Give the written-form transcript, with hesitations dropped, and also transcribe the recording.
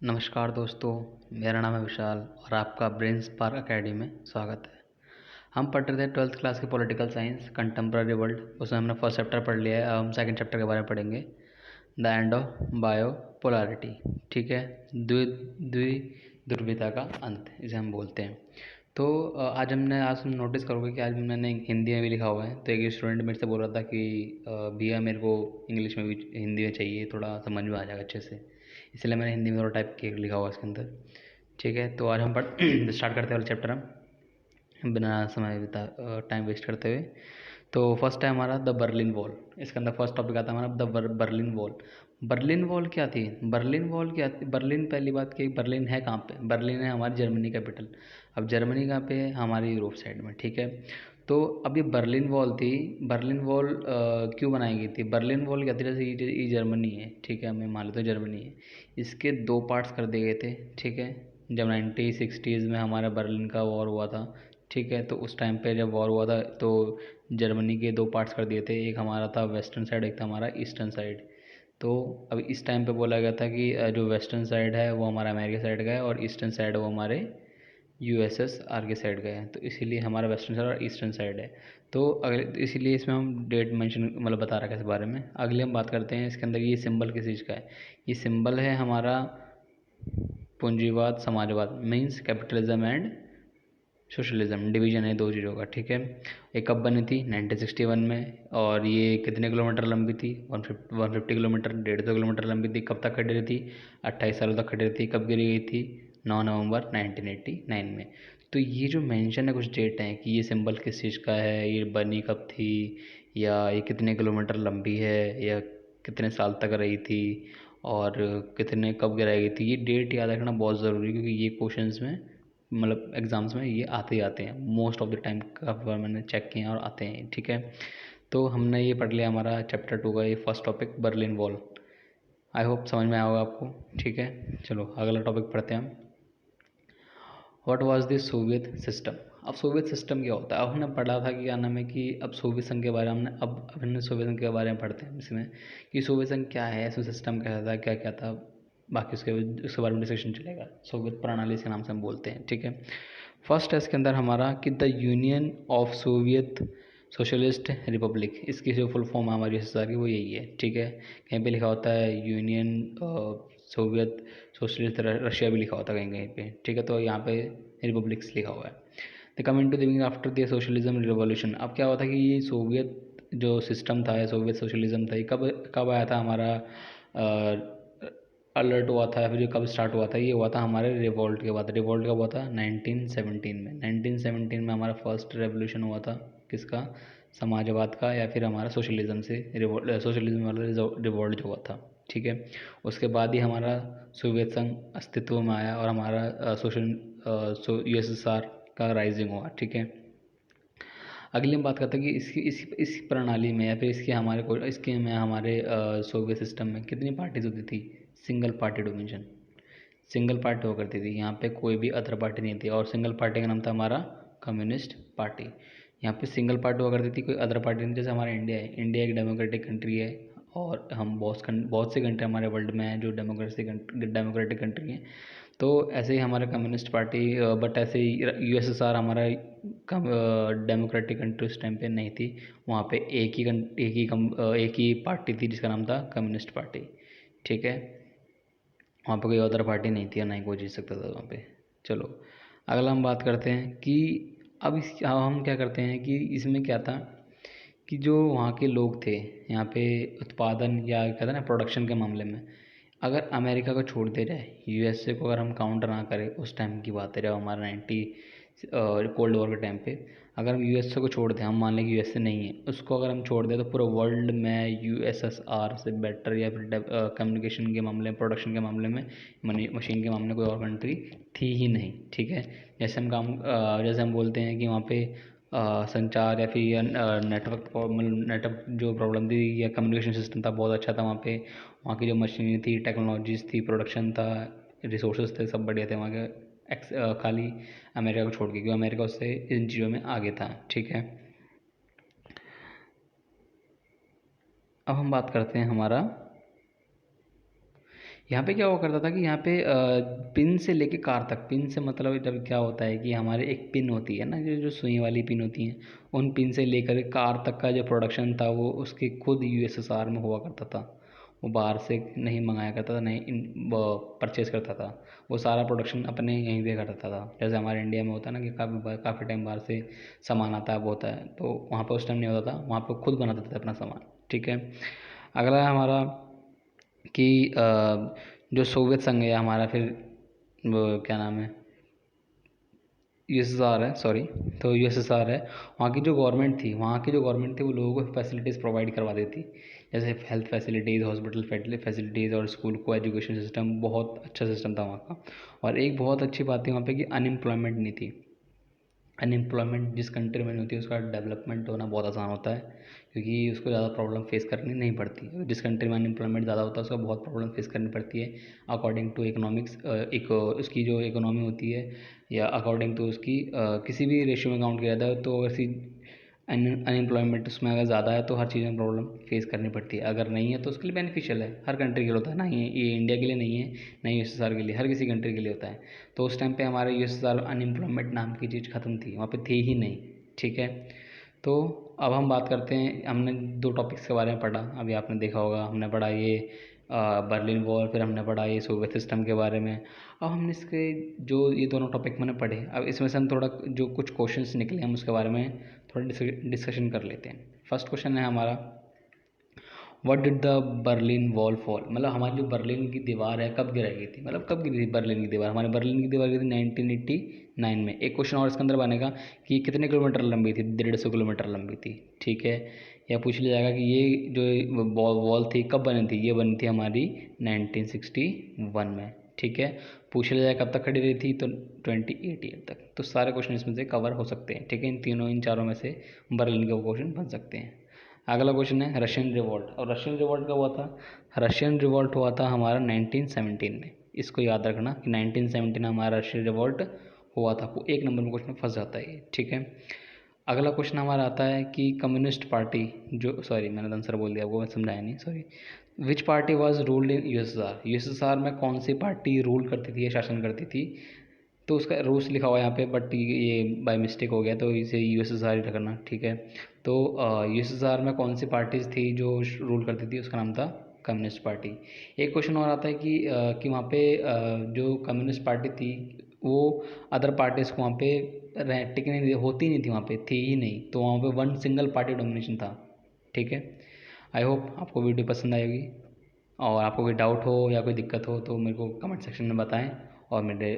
नमस्कार दोस्तों, मेरा नाम है विशाल और आपका ब्रेन स्पार्क अकेडमी में स्वागत है। हम पढ़ रहे थे 12th क्लास की पॉलिटिकल साइंस कंटेम्प्रेरी वर्ल्ड। उसमें हमने फर्स्ट चैप्टर पढ़ लिया है। अब हम सेकंड चैप्टर के बारे में पढ़ेंगे, द एंड ऑफ बायोपोलैरिटी। ठीक है, द्विध्रुवीयता का अंत इसे हम बोलते हैं। तो आज तुम नोटिस करोगे कि आज मैंने हिंदी में भी लिखा हुआ है। तो एक स्टूडेंट मेरे से बोल रहा था कि भैया मेरे को इंग्लिश में भी हिंदी में चाहिए, थोड़ा समझ में आ जाएगा अच्छे से, इसलिए मैंने हिंदी में थोड़ा टाइप के लिखा हुआ है इसके अंदर। ठीक है, तो आज हम स्टार्ट करते हैं वाला चैप्टर हम बिना समय बिता टाइम वेस्ट करते हुए। तो फर्स्ट है हमारा द बर्लिन वॉल। इसके अंदर फर्स्ट टॉपिक आता है हमारा the Berlin wall. Berlin wall क्या थी? बर्लिन वॉल क्या थी? बर्लिन, पहली बात कि बर्लिन है कहाँ पे? बर्लिन है हमारी जर्मनी कैपिटल। अब जर्मनी कहाँ पे है? हमारी यूरोप साइड में। ठीक है, तो अब ये बर्लिन वॉल थी। बर्लिन वॉल क्यों बनाई गई थी? बर्लिन वॉल क्या थी? जैसे ये जर्मनी है, ठीक है, मैं मान लेता हूँ जर्मनी है। इसके दो पार्ट्स कर दिए गए थे। ठीक है, जब 1960s में हमारा बर्लिन का वॉर हुआ था, ठीक है, तो उस टाइम पे जब वॉर हुआ था तो जर्मनी के दो पार्ट्स कर दिए थे। एक हमारा था वेस्टर्न साइड, एक था हमारा ईस्टर्न साइड। तो अब इस टाइम पे बोला गया था कि जो वेस्टर्न साइड है वो हमारा अमेरिका साइड का है और ईस्टर्न साइड वो हमारे यूएसएसआर के साइड का है। तो इसीलिए हमारा वेस्टर्न साइड और ईस्टर्न साइड है। तो अगले, तो इसीलिए इसमें हम डेट मेंशन मतलब बता रखा है इस बारे में। अगले हम बात करते हैं इसके अंदर ये सिंबल किस चीज़ का है। ये सिंबल है हमारा पूंजीवाद समाजवाद, means capitalism and socialism, division है दो चीज़ों का। ठीक है, ये कब बनी थी? 1961 में। और ये कितने किलोमीटर लंबी थी? 150 किलोमीटर, 150 किलोमीटर लंबी थी। कब तक खड़ी रही थी? 28 सालों तक खड़ी रही थी। कब गिरी गई थी? 9 नवंबर 1989 में। तो ये जो मेंशन है कुछ डेट हैं कि ये सिंबल किस चीज़ का है, ये बनी कब थी, या ये कितने किलोमीटर लंबी है, या कितने साल तक रही थी, और कितने कब गिराई गई थी, ये डेट याद रखना बहुत ज़रूरी है। क्योंकि ये क्वेश्चंस में मतलब एग्ज़ाम्स में ये आते ही आते हैं, मोस्ट ऑफ द टाइम का मैंने चेक किया और आते हैं। ठीक है, तो हमने ये पढ़ लिया हमारा चैप्टर 2 का ये first topic Berlin wall. I hope समझ में आया होगा आपको। ठीक है, चलो अगला टॉपिक पढ़ते हैं हम। What was the Soviet system? अब सोवियत सिस्टम क्या होता है? अब हमने पढ़ा था कि क्या नाम है कि अब सोवियत संघ के बारे में हमने अब हमने सोवियत संघ के बारे में पढ़ते हैं इसमें कि सोवियत संघ क्या है, इसमें सिस्टम क्या था, क्या क्या था, बाकी उसके बारे में डिस्कशन चलेगा। सोवियत प्रणाली इसके नाम से हम बोलते हैं। ठीक है, फर्स्ट है इसके अंदर हमारा कि the union of Soviet socialist Republic. इसकी जो फुल फॉर्म है हमारी एसएसआर की वो यही है। ठीक है, कहीं पे लिखा होता है यूनियन सोवियत सोशलिस्ट रशिया भी लिखा होता है कहीं कहीं पे। ठीक है, तो यहाँ पे रिपब्लिक्स लिखा हुआ है। The coming to the after the socialism revolution. अब क्या हुआ था कि ये सोवियत जो सिस्टम था या सोवियत सोशलिज्म था, ये कब कब आया था हमारा अलर्ट हुआ था, या फिर कब स्टार्ट हुआ था? ये हुआ था हमारे रिवॉल्ट के बाद। रिवॉल्ट कब हुआ था? 1917 में। 1917 में हमारा फर्स्ट रेवोल्यूशन हुआ था। किसका? समाजवाद का, या फिर हमारा सोशलिज्म से सोशलिज्म वाला रिवॉल्ट जो हुआ था। ठीक है, उसके बाद ही हमारा सोवियत संघ अस्तित्व में आया और हमारा यूएसएसआर का राइजिंग हुआ। ठीक है, अगली हम बात करते हैं कि इस प्रणाली में या फिर इसके में हमारे सोवियत सिस्टम में कितनी पार्टीज होती थी? Single party domination, single party हुआ करती थी। यहाँ पे कोई भी अदर पार्टी नहीं थी और सिंगल पार्टी का नाम था हमारा कम्युनिस्ट पार्टी। यहाँ पे सिंगल पार्टी हुआ करती थी, कोई अदर पार्टी नहीं। जैसे हमारा इंडिया है, इंडिया एक डेमोक्रेटिक कंट्री है और हम बहुत सी कंट्री हमारे वर्ल्ड में हैं जो डेमोक्रेटिक कंट्री हैं। तो ऐसे ही हमारा कम्युनिस्ट पार्टी, बट ऐसे ही यूएसएसआर हमारा डेमोक्रेटिक कंट्री उस टाइम पे नहीं थी। वहाँ पे एक ही पार्टी थी जिसका नाम था कम्युनिस्ट पार्टी। ठीक है, वहाँ पे कोई अदर पार्टी नहीं थी और ना ही कोई जीत सकता था वहाँ पे। चलो अगला हम बात करते हैं कि अब हम क्या करते हैं कि इसमें क्या था कि जो वहाँ के लोग थे यहाँ पे उत्पादन या कहते हैं ना प्रोडक्शन के मामले में, अगर अमेरिका को छोड़ दे जाए, यूएसए को अगर हम काउंट ना करें, उस टाइम की बात है जब हमारा 90 कोल्ड वॉर के टाइम पे, अगर हम यूएसए को छोड़ दें, हम मान लें कि यूएसए नहीं है, उसको अगर हम छोड़ दें तो पूरे वर्ल्ड में यूएसएसआर से बेटर या फिर कम्युनिकेशन के मामले में, प्रोडक्शन के मामले में, मशीन के मामले में कोई और कंट्री थी ही नहीं। ठीक है, जैसे हम बोलते हैं कि वहाँ पे संचार या फिर नेटवर्क जो प्रॉब्लम थी या कम्युनिकेशन सिस्टम था बहुत अच्छा था वहाँ पे। वहाँ की जो मशीनरी थी, टेक्नोलॉजीज थी, प्रोडक्शन था, रिसोर्सेज थे, सब बढ़िया थे वहाँ के। खाली अमेरिका को छोड़ के, क्योंकि अमेरिका उससे इन चीज़ों में आगे था। ठीक है, अब हम बात करते हैं हमारा यहाँ पे क्या हुआ करता था कि यहाँ पे पिन से लेके कार तक, पिन से मतलब जब क्या होता है कि हमारे एक पिन होती है ना, जो जो सुई वाली पिन होती हैं, उन पिन से लेकर कार तक का जो प्रोडक्शन था वो उसके खुद यूएसएसआर में हुआ करता था। वो बाहर से नहीं मंगाया करता था, नहीं परचेज़ करता था। वो सारा प्रोडक्शन अपने यहीं पे करता था। जैसे हमारे इंडिया में होता है ना कि काफ़ी टाइम बाहर से सामान आता है, वो होता है, तो वहाँ पे उस टाइम नहीं होता था, वहाँ पे खुद बनाते थे अपना सामान। ठीक है। अगला है हमारा कि जो सोवियत संघ है हमारा, फिर वो क्या नाम है, यूएसएसआर है, सॉरी, तो यूएसएसआर है। वहाँ की जो गवर्नमेंट थी वो लोगों को फैसिलिटीज़ प्रोवाइड करवा देती, जैसे हेल्थ फैसिलिटीज़, हॉस्पिटल फैसिलिटीज़ और स्कूल को एजुकेशन सिस्टम, बहुत अच्छा सिस्टम था वहाँ का। और एक बहुत अच्छी बात थी वहाँ पे कि अनएम्प्लॉयमेंट नहीं थी। अनएम्प्लॉयमेंट जिस कंट्री में नहीं होती उसका डेवलपमेंट होना बहुत आसान होता है, क्योंकि उसको ज़्यादा प्रॉब्लम फेस करनी नहीं पड़ती। जिस कंट्री में अनएम्प्लॉयमेंट ज़्यादा होता है उसको बहुत प्रॉब्लम फेस करनी पड़ती है, अकॉर्डिंग टू इकोनॉमिक्स, एक उसकी जो इकोनॉमी होती है, या अकॉर्डिंग टू उसकी किसी भी रेशियो में काउंट किया जाता है, तो ऐसी अनएम्प्लॉयमेंट उसमें अगर ज़्यादा है तो हर चीज़ में प्रॉब्लम फेस करनी पड़ती है। अगर नहीं है तो उसके लिए बेनिफिशियल है, हर कंट्री के लिए होता है ना, ये इंडिया के लिए नहीं है, ना यूएसएसआर के लिए, हर किसी कंट्री के लिए होता है। तो उस टाइम पे हमारे यूएसएसआर अनएम्प्लॉयमेंट नाम की चीज़ ख़त्म थी, वहाँ पे थी ही नहीं। ठीक है। तो अब हम बात करते हैं, हमने दो टॉपिक्स के बारे में पढ़ा, अभी आपने देखा होगा, हमने पढ़ा ये बर्लिन वॉल, फिर हमने पढ़ा ये सोवियत सिस्टम के बारे में। अब हमने इसके जो ये दोनों टॉपिक मैंने पढ़े, अब इसमें से हम थोड़ा जो कुछ क्वेश्चंस निकले हम उसके बारे में थोड़ा डिस्कशन कर लेते हैं। फर्स्ट क्वेश्चन है हमारा, what did the Berlin wall fall, मतलब हमारी जो बर्लिन की दीवार है कब गिराई गई थी, मतलब कब गिरी थी बर्लिन की दीवार, हमारी बर्लिन की दीवार गिरी थी 1989 में। एक क्वेश्चन और इसके अंदर बनेगा कि कितने किलोमीटर लंबी थी, 150 किलोमीटर लंबी थी। ठीक है। या पूछ लिया जाएगा कि ये जो वॉल थी कब बनी थी, ये बनी थी हमारी 1961 में। ठीक है। पूछ लिया जाए कब तक खड़ी रही थी, तो 2018 तक। तो सारे क्वेश्चन इसमें से कवर हो सकते हैं। ठीक है। इन चारों में से बर्लिन के क्वेश्चन बन सकते हैं। अगला क्वेश्चन है रशियन रिवॉल्ट, और रशियन रिवॉल्ट कब हुआ था, रशियन रिवॉल्ट हुआ था हमारा 1917 में। इसको याद रखना कि 1917 हमारा रशियन रिवॉल्ट हुआ था। वो एक नंबर में क्वेश्चन फंस जाता है ये। ठीक है। अगला क्वेश्चन हमारा आता है कि कम्युनिस्ट पार्टी, जो, सॉरी मैंने आंसर बोल दिया, वो मैं समझाया नहीं, sorry. Which party was ruled in USSR, USSR में कौन सी पार्टी रूल करती थी या शासन करती थी। तो उसका रूल्स लिखा हुआ है यहाँ पे, बट ये बाय मिस्टेक हो गया, तो इसे यूएसएसआर ही रखना। ठीक है। तो यूएसएसआर में कौन सी पार्टीज थी जो रूल करती थी, उसका नाम था कम्युनिस्ट पार्टी। एक क्वेश्चन और आता है कि वहाँ पे जो कम्युनिस्ट पार्टी थी वो अदर पार्टीज़ को वहाँ पे टिकने नहीं, होती नहीं थी, वहाँ पे थी ही नहीं, तो वहाँ पे वन सिंगल पार्टी डोमिनेशन था। ठीक है। आई होप आपको वीडियो पसंद आएगी, और आपको कोई डाउट हो या कोई दिक्कत हो तो मेरे को कमेंट सेक्शन में बताएं, और मेरे